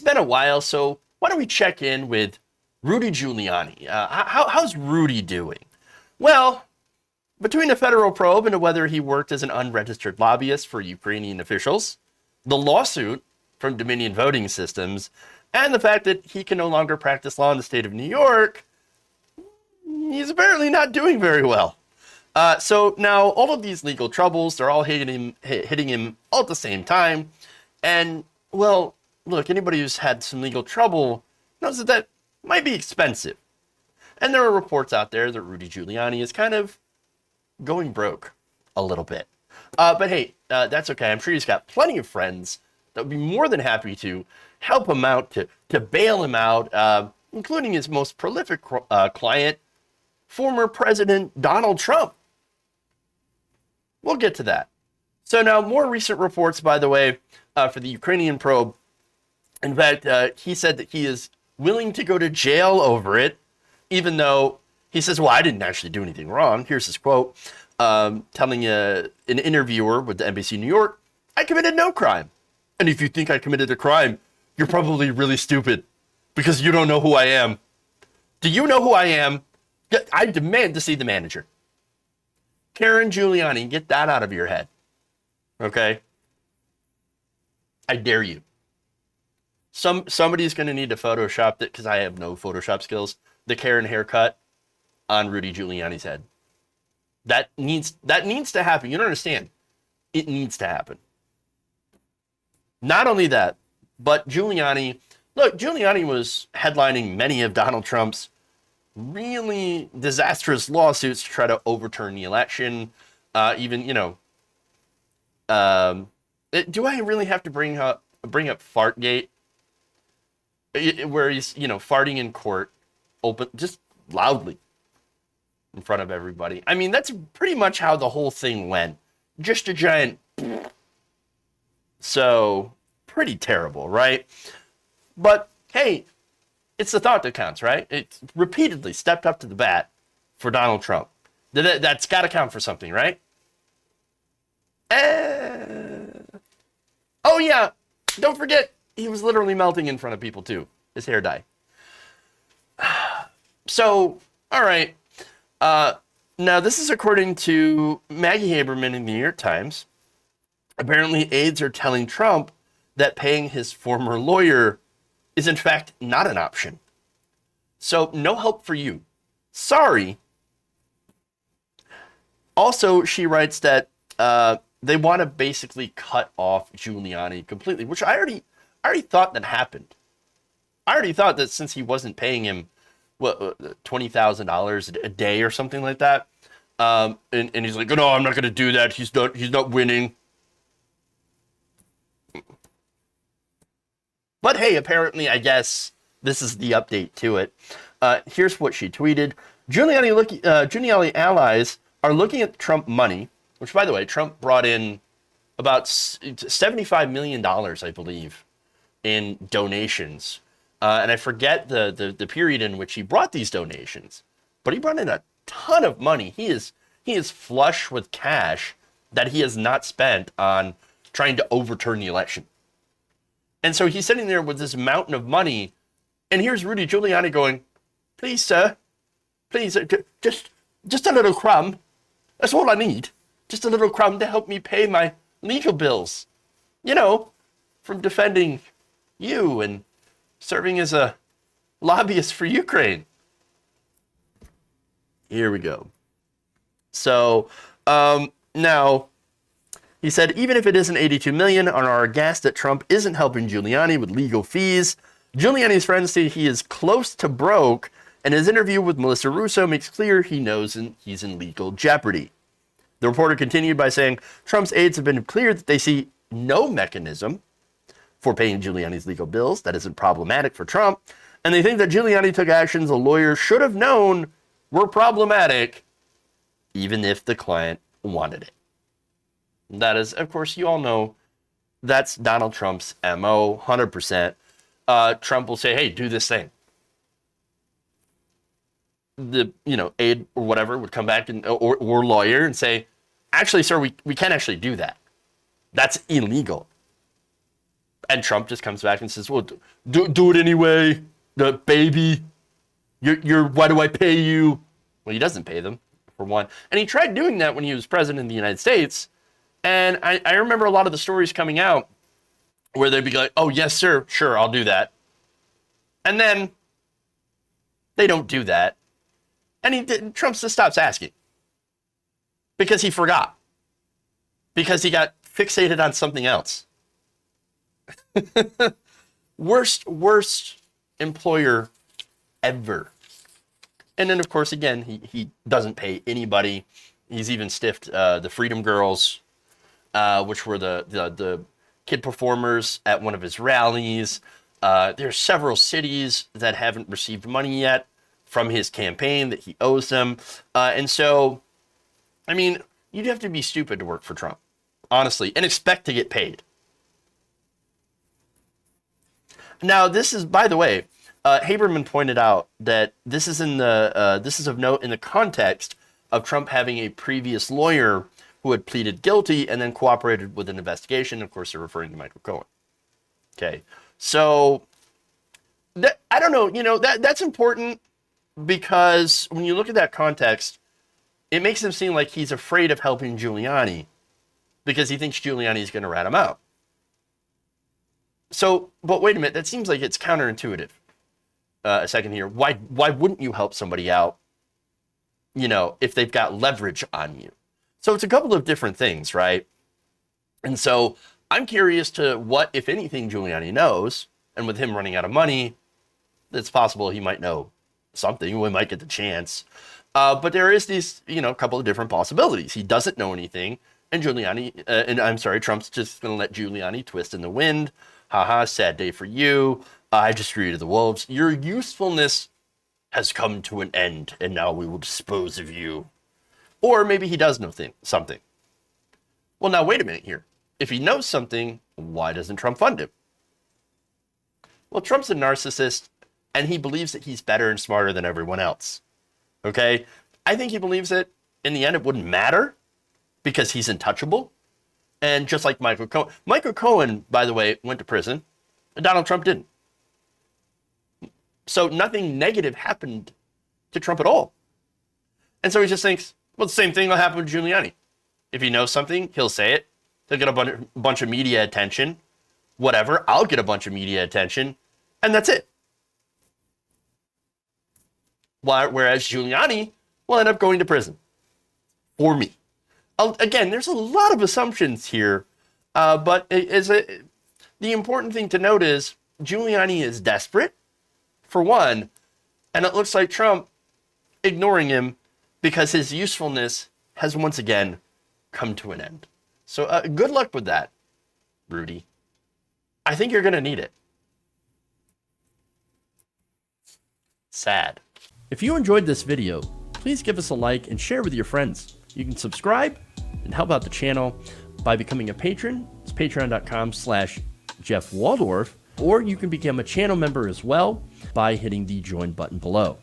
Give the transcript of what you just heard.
been a while, so why don't we check in with Rudy Giuliani? How's Rudy doing? Well, between a federal probe into whether he worked as an unregistered lobbyist for Ukrainian officials, the lawsuit from Dominion Voting Systems, and the fact that he can no longer practice law in the state of New York, he's apparently not doing very well. So now all of these legal troubles, they're all hitting him all at the same time. And, well, look, anybody who's had some legal trouble knows that that might be expensive. And there are reports out there that Rudy Giuliani is kind of going broke a little bit. But hey, that's okay. I'm sure he's got plenty of friends that would be more than happy to help him out, to bail him out, including his most prolific client, former President Donald Trump. We'll get to that. So now, more recent reports, by the way, for the Ukrainian probe. In fact, he said that he is willing to go to jail over it, even though he says, well, I didn't actually do anything wrong. Here's his quote, telling an interviewer with the NBC New York, I committed no crime. And if you think I committed a crime, you're probably really stupid because you don't know who I am. Do you know who I am? I demand to see the manager. Karen Giuliani, get that out of your head. Okay? I dare you. Somebody's going to need to Photoshop it, because I have no Photoshop skills, the Karen haircut on Rudy Giuliani's head. That needs to happen. You don't understand. It needs to happen. Not only that, but Giuliani was headlining many of Donald Trump's really disastrous lawsuits to try to overturn the election. Do I really have to bring up Fartgate? Where he's, farting in court, open, just loudly in front of everybody. I mean, that's pretty much how the whole thing went. Just a giant. So, pretty terrible, right? But, hey, it's the thought that counts, right? It's repeatedly stepped up to the bat for Donald Trump. That's got to count for something, right? Oh, yeah. Don't forget, he was literally melting in front of people, too. His hair dye. So, all right. Now, this is according to Maggie Haberman in the New York Times. Apparently, aides are telling Trump that paying his former lawyer is, in fact, not an option. So, no help for you. Sorry. Also, she writes that they want to basically cut off Giuliani completely, which I already thought that happened. I already thought that since he wasn't paying him $20,000 a day or something like that, and he's like, no, I'm not going to do that. He's not winning. But hey, apparently, I guess this is the update to it. Here's what she tweeted: Giuliani allies are looking at Trump money, which, by the way, Trump brought in about $75 million, I believe, in donations. And I forget the period in which he brought these donations, but he brought in a ton of money. He is flush with cash that he has not spent on trying to overturn the election. And so he's sitting there with this mountain of money, and here's Rudy Giuliani going, please, sir, please, just a little crumb. That's all I need. Just a little crumb to help me pay my legal bills. From defending you and serving as a lobbyist for Ukraine. Here we go. So, now, he said, even if it isn't $82 million, on our aghast that Trump isn't helping Giuliani with legal fees. Giuliani's friends say he is close to broke, and his interview with Melissa Russo makes clear he knows he's in legal jeopardy. The reporter continued by saying, Trump's aides have been clear that they see no mechanism for paying Giuliani's legal bills that isn't problematic for Trump, and they think that Giuliani took actions a lawyer should have known were problematic, even if the client wanted it. That is, of course, you all know that's Donald Trump's MO, 100%. Trump will say, hey, do this thing. The, aide or whatever would come back or lawyer and say, actually, sir, we can't actually do that. That's illegal. And Trump just comes back and says, well, do it anyway, the baby. Why do I pay you? Well, he doesn't pay them, for one. And he tried doing that when he was president of the United States. And I remember a lot of the stories coming out where they'd be like, oh, yes, sir, sure, I'll do that. And then they don't do that. And Trump just stops asking. Because he forgot. Because he got fixated on something else. worst employer ever. And then, of course, again, he doesn't pay anybody. He's even stiffed the Freedom Girls, which were the kid performers at one of his rallies. There are several cities that haven't received money yet from his campaign that he owes them. And so, I mean, you'd have to be stupid to work for Trump, honestly, and expect to get paid. Now, this is, by the way, Haberman pointed out that this is of note in the context of Trump having a previous lawyer who had pleaded guilty and then cooperated with an investigation. Of course, they're referring to Michael Cohen. Okay, so I don't know. That's important because when you look at that context, it makes him seem like he's afraid of helping Giuliani because he thinks Giuliani is going to rat him out. So, but wait a minute, that seems like it's counterintuitive. A second here. Why wouldn't you help somebody out, if they've got leverage on you? So it's a couple of different things, right? And so I'm curious to what, if anything, Giuliani knows. And with him running out of money, it's possible he might know something. We might get the chance. But there is these, couple of different possibilities. He doesn't know anything. And Trump's just going to let Giuliani twist in the wind. Haha, sad day for you. I just threw you to the wolves. Your usefulness has come to an end, and now we will dispose of you. Or maybe he does know something. Well, now, wait a minute here. If he knows something, why doesn't Trump fund him? Well, Trump's a narcissist, and he believes that he's better and smarter than everyone else. Okay? I think he believes that in the end it wouldn't matter because he's untouchable. And just like Michael Cohen. Michael Cohen, by the way, went to prison, and Donald Trump didn't. So nothing negative happened to Trump at all. And so he just thinks, well, the same thing will happen with Giuliani. If he knows something, he'll say it. He'll get a bunch of media attention. Whatever, I'll get a bunch of media attention. And that's it. Whereas Giuliani will end up going to prison. For me. Again, there's a lot of assumptions here. But the important thing to note is Giuliani is desperate, for one. And it looks like Trump ignoring him because his usefulness has once again come to an end. So good luck with that, Rudy. I think you're going to need it. Sad. If you enjoyed this video, please give us a like and share with your friends. You can subscribe and help out the channel by becoming a patron. It's patreon.com/Jeff Waldorf, or you can become a channel member as well by hitting the join button below.